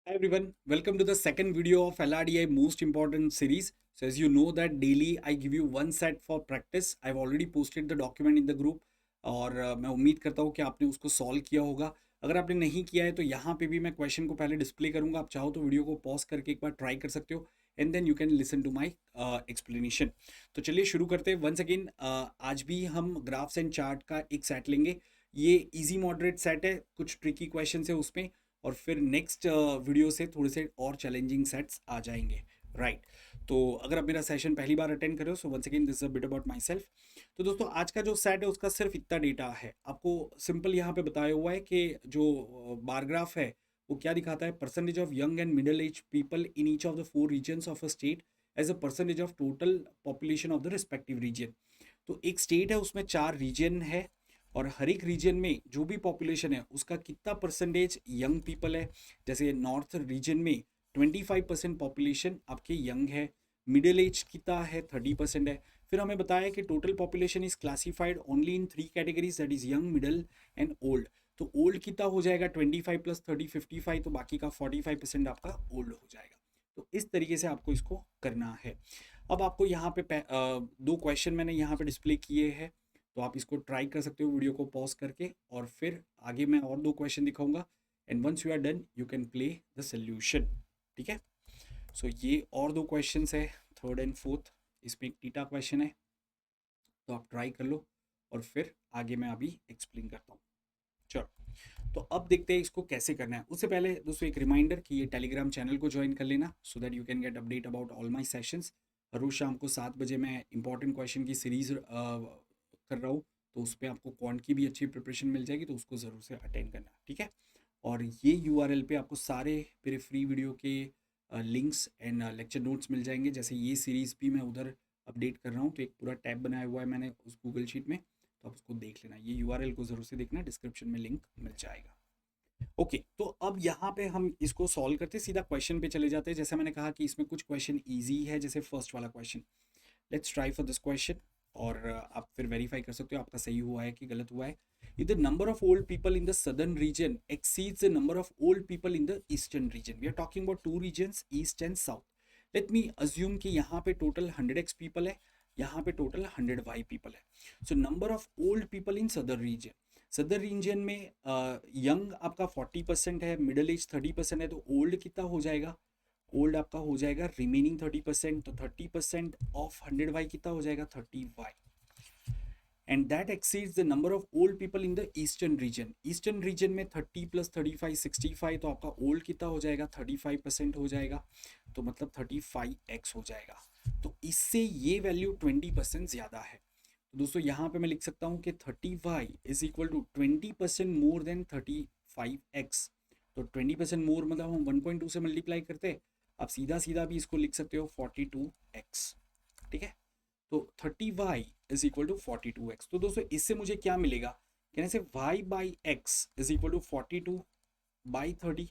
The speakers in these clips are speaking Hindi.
Hi everyone, welcome to the second video of LRDI most important series. So as you know that daily I give you one set for practice. I've already posted the document in the group और मैं उम्मीद करता हूँ कि आपने उसको सॉल्व किया होगा. अगर आपने नहीं किया है तो यहाँ पे भी मैं क्वेश्चन को पहले डिस्प्ले करूँगा. आप चाहो तो वीडियो को पॉज करके एक बार ट्राई कर सकते हो and then you can listen to my explanation. तो चलिए शुरू करते हैं. वंस अगेन आज भी हम ग्राफ्स एंड चार्ट का एक सेट लेंगे. ये इजी मॉडरेट सेट है, कुछ ट्रिकी क्वेश्चन है उसमें और फिर नेक्स्ट वीडियो से थोड़े से और चैलेंजिंग सेट्स आ जाएंगे. राइट तो अगर आप मेरा सेशन पहली बार अटेंड कर रहे हो so once again this is a bit about myself. तो दोस्तों आज का जो सेट है उसका सिर्फ इतना डेटा है. आपको सिंपल यहाँ पे बताया हुआ है कि जो बार ग्राफ है वो क्या दिखाता है, percentage of young and middle age people in each of the four regions of a state as a percentage of total population of the respective region. तो एक स्टेट है उसमें चार रीजन है और हर एक रीजन में जो भी पॉपुलेशन है उसका कितना परसेंटेज यंग पीपल है. जैसे नॉर्थ रीजन में 25% पॉपुलेशन आपके यंग है, मिडिल एज कितना है 30% है. फिर हमें बताया कि total population is classified only in three categories that is young, middle and old. तो ओल्ड कितना हो जाएगा 25 प्लस 30 55, तो बाकी का 45% आपका ओल्ड हो जाएगा. तो इस तरीके से आपको इसको करना है. अब आपको यहाँ पे दो क्वेश्चन मैंने यहाँ पे डिस्प्ले किए हैं तो आप इसको ट्राई कर सकते हो वीडियो को पॉज करके और फिर आगे मैं और दो क्वेश्चन दिखाऊंगा and once you are done you can play the solution. ठीक है. सो ये और दो क्वेश्चन है, थर्ड एंड फोर्थ. इसमें एक टीटा क्वेश्चन है तो आप ट्राई कर लो और फिर आगे मैं अभी एक्सप्लेन करता हूँ. चलो तो अब देखते हैं इसको कैसे करना है. उससे पहले दोस्तों एक रिमाइंडर कि ये टेलीग्राम चैनल को ज्वाइन कर लेना so that you can get update about all my sessions. हर रोज शाम को 7 बजे मैं इंपॉर्टेंट क्वेश्चन की सीरीज कर रहा हूँ तो उस पर आपको क्वांट की भी अच्छी प्रिपरेशन मिल जाएगी तो उसको ज़रूर से अटेंड करना. ठीक है. और ये यूआरएल पे आपको सारे मेरे फ्री वीडियो के लिंक्स एंड लेक्चर नोट्स मिल जाएंगे. जैसे ये सीरीज़ भी मैं उधर अपडेट कर रहा हूँ तो एक पूरा टैब बनाया हुआ है मैंने उस गूगल शीट में, तो आप उसको देख लेना. ये यूआरएल को ज़रूर से देखना, डिस्क्रिप्शन में लिंक मिल जाएगा. ओके तो अब यहाँ पे हम इसको सॉल्व करते सीधा क्वेश्चन पे चले जाते हैं. जैसे मैंने कहा कि इसमें कुछ क्वेश्चन इजी है, जैसे फर्स्ट वाला question. Let's try for this question और आप फिर वेरीफाई कर सकते हो आपका सही हुआ है कि गलत हुआ है. If the number of old people in the southern region exceeds the number of old people in the eastern region, we are talking about two regions, east and south. Let me assume कि यहाँ पे टोटल 100x people है, यहाँ पे टोटल 100y people है. So number of old people in southern region. सदर रीजन में यंग आपका 40% है, मिडिल एज 30% है, तो ओल्ड कितना हो जाएगा, ओल्ड आपका हो जाएगा रिमेनिंग 30%. तो 30% ऑफ 100y कितना हो जाएगा 30y. And that exceeds the number of old people in the eastern region. Eastern region में 30 प्लस 35 65, तो आपका ओल्ड कितना हो जाएगा 35% हो जाएगा. तो मतलब 35x हो जाएगा. तो इससे ये वैल्यू 20% ज़्यादा है. तो दोस्तों यहाँ पे मैं लिख सकता हूँ कि 30y is equal to 20% more than 35x. तो 20% मोर मतलब हम 1.2 से मल्टीप्लाई करते हैं. आप सीधा सीधा भी इसको लिख सकते हो 42x. ठीक है. तो 30y is equal to 42x. तो दोस्तों इससे मुझे क्या मिलेगा, कहने से y by x is equal to 42/30,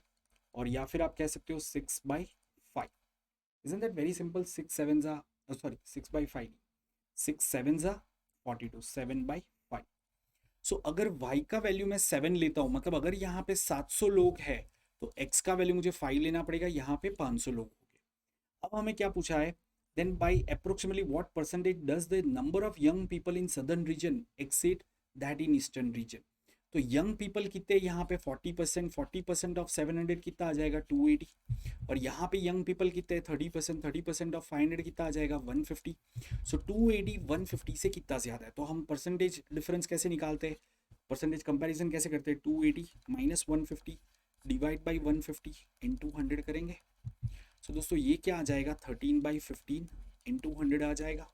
और या फिर आप कह सकते हो 6/5. Isn't that very simple. 6 7 जा, सॉरी 6/5, 6 7 जा 42, 7/5. सो अगर y का वैल्यू मैं 7 लेता हूँ, मतलब अगर यहाँ पे 700 लोग हैं तो x का वैल्यू मुझे 5 लेना पड़ेगा, यहाँ पे 500 लोग हो गए. अब हमें क्या पूछा है, then by approximately what percentage does the number of young people in southern region exceed that in eastern region. तो यंग पीपल कितने यहाँ पे 40%, 40% ऑफ 700 कितना आ जाएगा 280. और यहाँ पे यंग पीपल कितने 30%, 30% ऑफ 500 कितना आ जाएगा 150. सो 280 150 से कितना ज़्यादा है. तो हम परसेंटेज डिफरेंस कैसे निकालते हैं, परसेंटेज कंपैरिजन कैसे करते हैं, 280 माइनस 150 डिवाइड बाई 150 इंटू 100 करेंगे. सो दोस्तों ये क्या आ जाएगा 13/15 इंटू 100 आ जाएगा.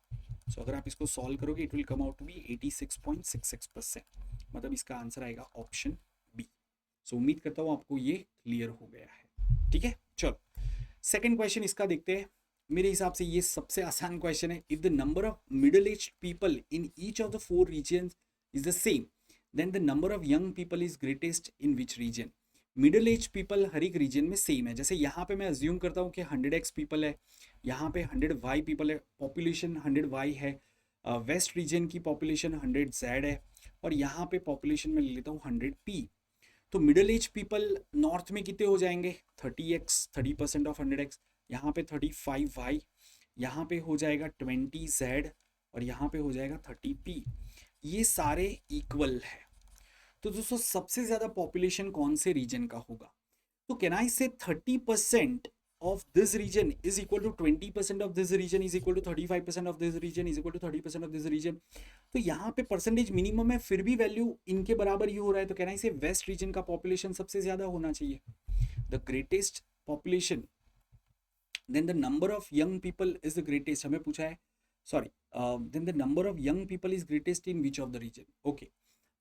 सो अगर आप इसको सॉल्व करोगे it will come out to be 86.66%. मतलब इसका आंसर आएगा ऑप्शन बी. सो उम्मीद करता हूँ आपको ये क्लियर हो गया है. ठीक है. चलो सेकंड क्वेश्चन इसका देखते हैं. मेरे हिसाब से ये सबसे आसान क्वेश्चन है. If the number of middle age people in each of the 4 region is the same, then the number of young people is greatest in which region. Middle age people हर एक रीजन में सेम है. जैसे यहाँ पे मैं अज्यूम करता हूँ कि 100x पीपल है, यहाँ पे 100y पीपल है, पॉपुलेशन 100y है, वेस्ट रीजन की पॉपुलेशन 100z है, और यहाँ पे पॉपुलेशन में ले लेता हूँ 100p. तो मिडिल एज पीपल नॉर्थ में कितने हो जाएंगे 30x 30% ऑफ 100x, यहाँ पे 35y, यहाँ पे हो जाएगा 20z और यहाँ पे हो जाएगा 30p। ये सारे इक्वल है। तो दोस्तों सबसे ज़्यादा पॉपुलेशन कौन से रीजन का होगा? तो कैन आई से 30% of this region is equal to 20% of this region is equal to 35% of this region is equal to 30% of this region। तो यहाँ पे परसेंटेज मिनिमम है, फिर भी वैल्यू इनके बराबर ही हो रहा है। तो कैन आई से वेस्ट रीजन का पॉपुलेशन सबसे ज्यादा होना चाहिए, the greatest population, then the number of young people is the greatest. हमें पूछा है, sorry, then the number of young people is greatest in which of the region. Okay,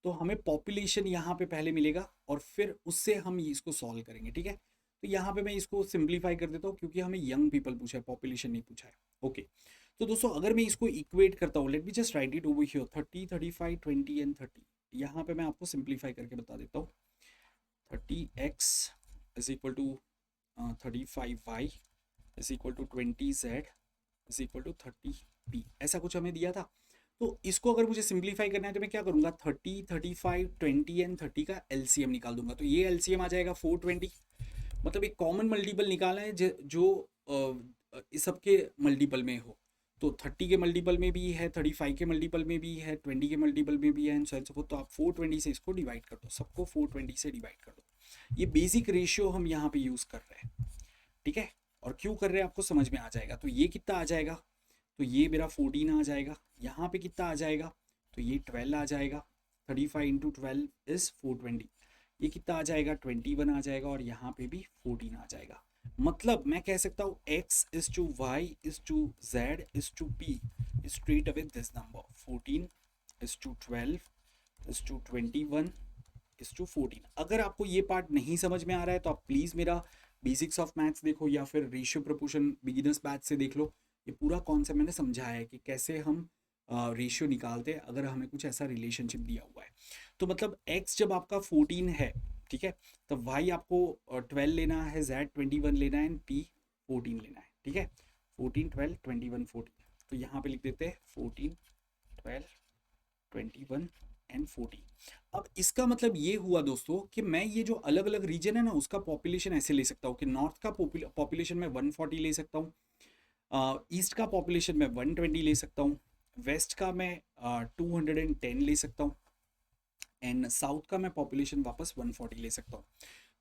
तो हमें पॉपुलेशन यहाँ पे पहले मिलेगा और फिर उससे हम इसको सॉल्व करेंगे, ठीक है। तो यहाँ पे मैं इसको सिंप्लीफाई कर देता हूँ क्योंकि हमें यंग पीपल पूछा है, पॉपुलेशन नहीं पूछा है। ओके, तो दोस्तों अगर मैं इसको इक्वेट करता हूँ, let me just right it over here, 30 35 20 and 30। यहाँ पे मैं आपको सिंप्लीफाई करके बता देता हूँ। 30x is equal to 35y is equal to 20z is equal to 30p, ऐसा कुछ हमें दिया था। तो इसको अगर मुझे सिंप्लीफाई करना है तो मैं क्या करूंगा, 30 35 20 एंड 30 का एलसीएम निकाल दूंगा। तो ये एलसीएम आ जाएगा 420, मतलब एक कॉमन मल्टीपल निकालना है जो इस सब के मल्टीपल में हो। तो 30 के मल्टीपल में भी है, 35 के मल्टीपल में भी है, 20 के मल्टीपल में भी है, एंड सो तो आप 420 से इसको डिवाइड कर दो, सबको 420 से डिवाइड कर दो। ये बेसिक रेशियो हम यहाँ पे यूज कर रहे हैं, ठीक है। और क्यों कर रहे हैं आपको समझ में आ जाएगा। तो ये कितना आ जाएगा, तो ये मेरा 14 आ जाएगा। यहाँ पे कितना आ जाएगा, तो ये 12 आ जाएगा। 35 इंटू 12 इज 420। ये कितना आ जाएगा, 21 आ जाएगा, और यहाँ पे भी 14 आ जाएगा। मतलब मैं कह सकता हूँ x is to y is to z is to p straight away this number 14 is to 12 is to 21 is to 14। अगर आपको ये पार्ट नहीं समझ में आ रहा है तो आप प्लीज़ मेरा बेसिक्स ऑफ मैथ्स देखो या फिर रेशियो प्रोपोर्शन बिगिनर्स बैच से देख लो। ये पूरा कॉन्सेप्ट मैंने समझाया है कि कैसे हम रेशियो निकालते हैं अगर हमें कुछ ऐसा रिलेशनशिप दिया हुआ है। तो मतलब x जब आपका 14 है, ठीक है, तो y आपको 12 लेना है, z 21 लेना है, एंड p 14 लेना है, ठीक है। 14 12 21 14, तो यहाँ पे लिख देते हैं 14 12 21 एंड 14। अब इसका मतलब ये हुआ दोस्तों कि मैं ये जो अलग अलग रीजन है ना उसका पॉपुलेशन ऐसे ले सकता हूँ कि नॉर्थ का पॉपुलेशन में 140 ले सकता हूँ, ईस्ट का पॉपुलेशन में 120 ले सकता हूँ, वेस्ट का मैं 210 ले सकता हूँ, एंड साउथ का मैं पॉपुलेशन वापस 140 ले सकता हूँ।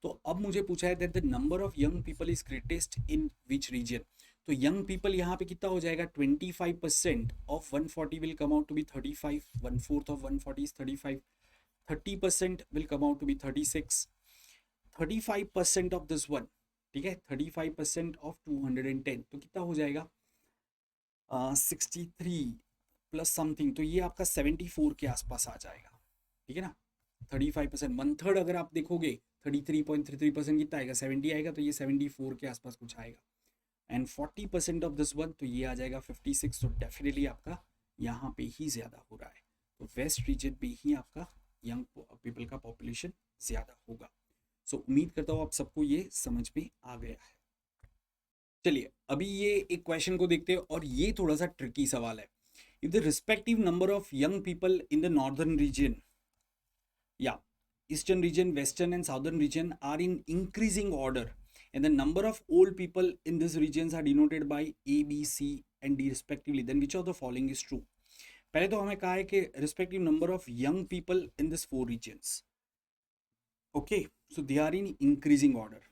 तो अब मुझे पूछा है that the number of young people is greatest in which region. तो यंग पीपल यहाँ पे कितना हो जाएगा, 25% of 140 will come out to be 35, 1/4 of 140 is 35, 30% will come out to be 36, 35% of this one, ठीक है, 35% ऑफ 210 तो कितना हो जाएगा 63 प्लस समथिंग, तो ये आपका 74 के आसपास आ जाएगा, ठीक है ना। 35% 1/3 अगर आप देखोगे 33.33% कितना आएगा, 70 आएगा, तो ये 74 के आसपास कुछ आएगा। एंड 40% ऑफ दिस वन, तो ये आ जाएगा 56। तो डेफिनेटली आपका यहाँ पे ही ज़्यादा हो रहा है, तो वेस्ट रीजन पे ही आपका यंग पीपल का पॉपुलेशन ज़्यादा होगा। सो उम्मीद करता हूँ आप सबको ये समझ में आ गया है। चलिए अभी ये एक क्वेश्चन को देखते हैं, और ये थोड़ा सा ट्रिकी सवाल है। If the respective number of young people in the northern region या eastern region, western and southern region are in increasing order and the number of old people in these regions are denoted by A, B, C and D respectively, then which of the following is true? पहले तो हमें कहा है कि respective number of young people in this 4 regions, okay, so they are in increasing order,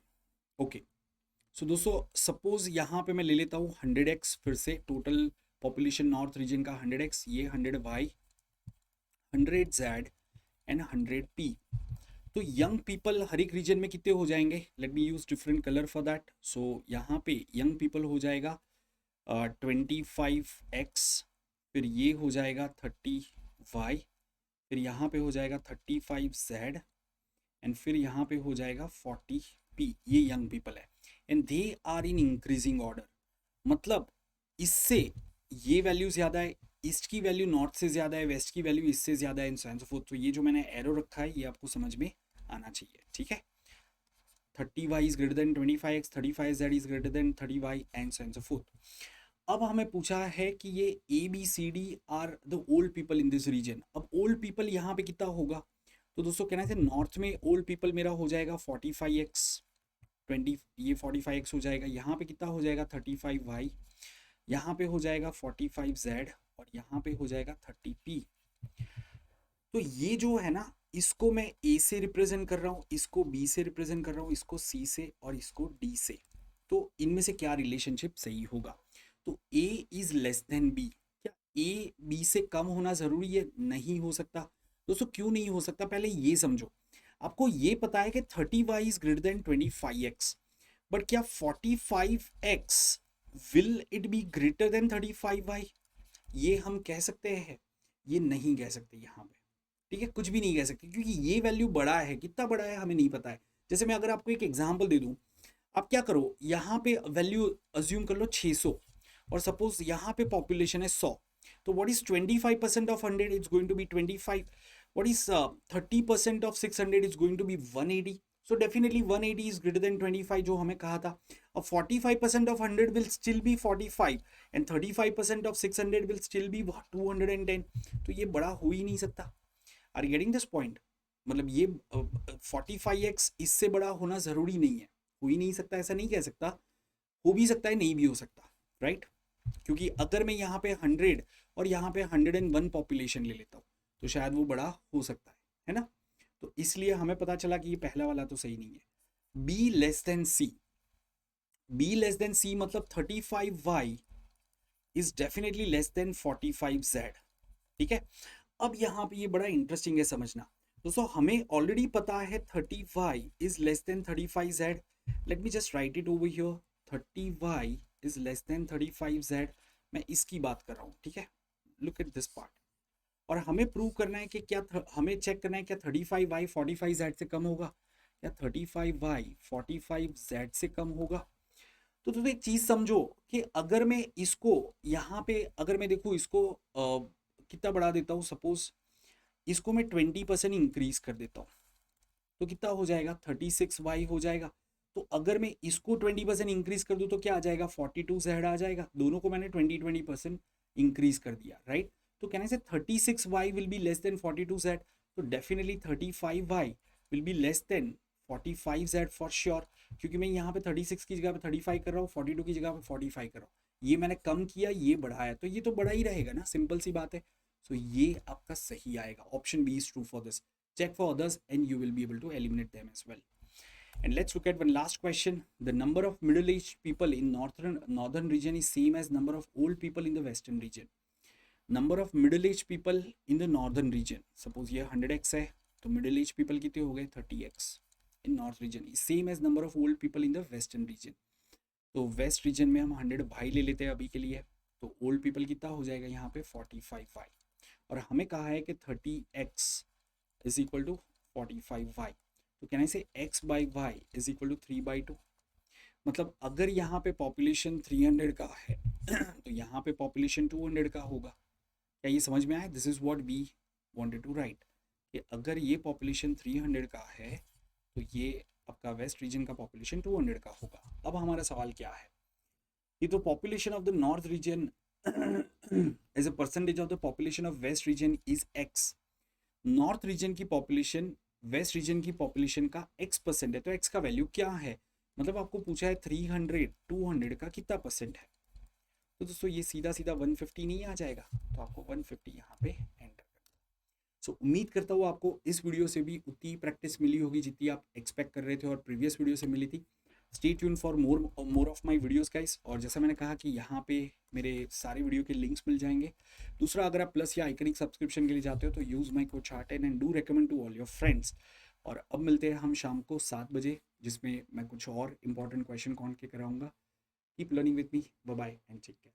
okay। so दोस्तों सपोज यहाँ पे मैं ले लेता हूँ 100x, फिर से टोटल पॉपुलेशन नॉर्थ रीजन का 100x, ये 100y 100z एंड 100p। तो यंग पीपल हर एक रीजन में कितने हो जाएंगे, let me use different colour for that. So यहाँ पे यंग पीपल हो जाएगा 25x, फिर ये हो जाएगा 30y, फिर यहाँ पे हो जाएगा 35z एंड फिर यहाँ पे हो जाएगा 40p। ये यंग पीपल है and they are in increasing order, मतलब इससे ये वैल्यू ज़्यादा है, ईस्ट की वैल्यू नॉर्थ से ज़्यादा है, वेस्ट की वैल्यू इससे ज़्यादा है, and so and so fourth. तो ये जो मैंने एरो रखा है ये आपको समझ में आना चाहिए, ठीक है। 30y is greater then 25x, 35z is greater then 30y and so and so fourth. अब हमें पूछा है कि ये A B C D are the old people in this region. अब ओल्ड पीपल यहाँ पे कितना होगा, तो दोस्तों कहना है नॉर्थ में ओल्ड पीपल मेरा हो जाएगा 45x 20, ये 45x हो जाएगा, यहाँ पे कितना हो जाएगा 35y, यहाँ पे हो जाएगा 45z और यहाँ पे हो जाएगा 30p। तो ये जो है ना, इसको मैं ए से रिप्रेजेंट कर रहा हूँ, इसको बी से रिप्रेजेंट कर रहा हूँ, इसको सी से और इसको डी से। तो इनमें से क्या रिलेशनशिप सही होगा? तो ए इज लेस देन बी। क्या ए बी से कम होना जरूरी है? नहीं हो सकता दोस्तों। क्यों नहीं हो सकता, पहले ये समझो। आपको ये पता है कि 30y is greater then 25x, but क्या 45x will it be greater than 35y? ये हम कह सकते हैं? ये नहीं कह सकते यहाँ पे, ठीक है, कुछ भी नहीं कह सकते, क्योंकि ये वैल्यू बड़ा है, कितना बड़ा है हमें नहीं पता है। जैसे मैं अगर आपको एक एग्जांपल दे दूं, आप क्या करो, यहाँ पे वैल्यू अज्यूम कर लो 600 और सपोज यहाँ पे पॉपुलेशन है 100, तो what is 25% of 100? It's going to be 25। What is 30% of 600? It's going to be 180। So definitely 180 is greater than 25 जो हमें कहा था। अब 45% of 100 will still be 45 and 35% of 600 will still be 210। तो ये बड़ा हो ही नहीं सकता। Are getting this point? मतलब ये 45x इससे बड़ा होना जरूरी नहीं है, हो ही नहीं सकता, ऐसा नहीं कह सकता। हो भी सकता है, नहीं भी हो सकता, राइट? क्योंकि अगर मैं यहाँ पे 100 और यहाँ पे 101 पॉपुलेशन ले लेता हूँ तो शायद वो बड़ा हो सकता है ना? तो इसलिए हमें पता चला कि ये पहला वाला तो सही नहीं है। B less than C, B less than C मतलब 35y is definitely less than 45z, ठीक है? अब यहाँ पे ये बड़ा इंटरेस्टिंग है समझना दोस्तों। हमें ऑलरेडी पता है 30y is less than 35z। Let me just right it over here, 30y is less than 35z। मैं इसकी बात कर रहा हूँ, ठीक है? Look at this part. और हमें प्रूव करना है कि क्या हमें चेक करना है क्या 35y 45z से कम होगा, या 35y 45z से कम होगा। तो दोस्तों एक चीज समझो कि अगर मैं इसको यहाँ पे अगर मैं देखूँ इसको कितना बढ़ा देता हूँ, सपोज इसको मैं 20% इंक्रीज कर देता हूँ तो कितना हो जाएगा 36y हो जाएगा। तो अगर मैं इसको 20% इंक्रीज कर दूँ तो क्या आ जाएगा 42z आ जाएगा। दोनों को मैंने 20% इंक्रीज कर दिया, राइट? तो कहने से 36y will be less then 42z, तो definitely 35y will be less then 45z for sure, क्योंकि मैं यहाँ पे 36 की जगह पे 35 कर रहा हूँ, 42 की जगह पे 45 कर रहा हूँ। ये मैंने कम किया, ये बढ़ाया, तो ये तो बड़ा ही रहेगा ना, सिंपल सी बात है। सो ये आपका सही आएगा, option B is true for this. Check for others and you will be able to eliminate them as well. And let's look at one last question. The number of middle-aged people in northern region is same as number of old people in the western region. Number of middle-aged people in the northern region. Suppose ये 100x है, तो middle-aged people कितने हो गए 30x in north region is same as number of old people in the western region. तो वेस्ट रीजन में हम 100 भाई ले लेते हैं अभी के लिए, तो ओल्ड पीपल कितना हो जाएगा यहाँ पे 45y, और हमें कहा है कि 30x is equal to 45y। तो कहने से x by y is equal to 3/2। मतलब अगर यहाँ पे पॉपुलेशन 300 का है तो यहाँ पे पॉपुलेशन 200 का होगा। क्या ये समझ में आया? This is what we wanted to write, कि अगर ये पॉपुलेशन 300 का है तो ये आपका वेस्ट रीजन का पॉपुलेशन 200 का होगा। अब हमारा सवाल क्या है, ये तो population of the north region as a percentage of the population of west region is x। North region की पॉपुलेशन वेस्ट रीजन की पॉपुलेशन का x% है, तो x का वैल्यू क्या है? मतलब आपको पूछा है 300 200 का कितना परसेंट है, तो दोस्तों ये सीधा सीधा 150 नहीं आ जाएगा, तो आपको 150 यहाँ पे एंटर करना। सो उम्मीद करता हूँ आपको इस वीडियो से भी उतनी प्रैक्टिस मिली होगी जितनी आप एक्सपेक्ट कर रहे थे और प्रीवियस वीडियो से मिली थी। Stay tune for more of my videos guys. और जैसा मैंने कहा कि यहाँ पे मेरे सारे वीडियो के लिंक्स मिल जाएंगे। दूसरा, अगर आप प्लस या आइकनिक सब्सक्रिप्शन के लिए जाते हो तो यूज़ माय कोड चार्टन and do recommend to all your friends. और अब मिलते हैं हम शाम को 7 बजे, जिसमें मैं कुछ और इंपॉर्टेंट क्वेश्चन कौन के कराऊंगा। Keep learning with me, bye bye and take care.